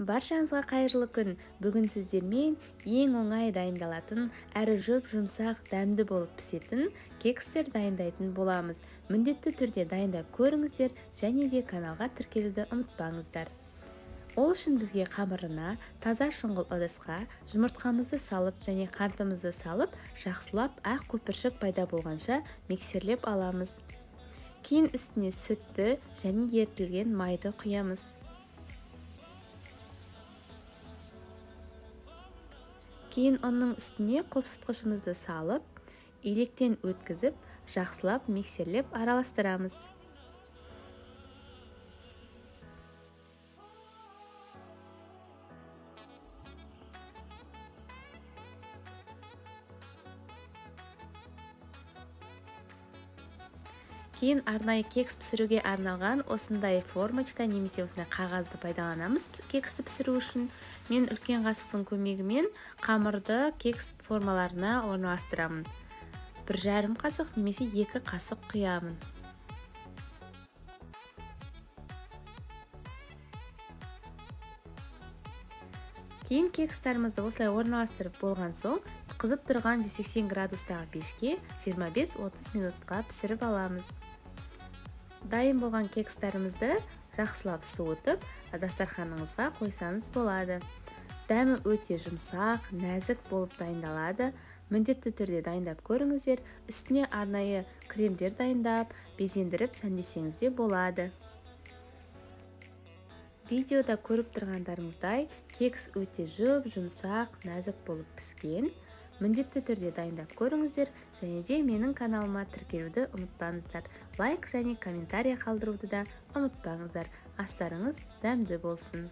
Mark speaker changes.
Speaker 1: Баршаңызға қайырлы күн. Бүгін сіздермен ең оңай дайындалатын, әрі жұмсақ, дәмді болып пісетін кекстер дайындайтын боламыз. Міндетті түрде дайындап көріңіздер және де каналға тіркелуді ұмытпаңыздар. Ол үшін бізге қамырына, таза шұңғыл ыдысқа жұмыртқамызды салып және қантымызды салып, жақсылап ақ көпіршік пайда болғанша миксерлеп аламыз. Кейін үстіне сүтті және ерітілген майды құямыз. Кейін оның үстіне қопсытқышымызды салып, електен өткізіп, жақсылап миксерлеп араластырамыз. Кейін арнайы кекс пісіруге арналған осындай формочка немесе осындай қағазды пайдаланамыз кексті пісіру үшін. Мен үлкен қасықтың көмегімен қамырды кекс формаларына орналастырамын. 1,5 қасық немесе 2 қасық құямын. Кейін кекстарымызды осылай орналастырып болған соң, қызып тұрған 180 градустағы пешке 25-30 минутқа пісіріп аламыз. Дайын болған кекстарымызды жақсылап суытып, дастарханыңызға қойсаңыз болады. Дәмі өте жұмсақ, нәзік болып дайындалады. Міндетті түрде дайындап көріңіздер. Үстіне арнайы кремдер дайындап, безендіріп сәндесеңіз де болады. Видеода көріп тұрғандарыңыздай, кекс өте жұмсақ, нәзік болып піскен. Міндетті түрде дайындап көріңіздер және де менің каналыма тіркелуді ұмытпаңыздар. Лайк және комментарий қалдыруды да ұмытпаңыздар. Астарыңыз дәмді болсын.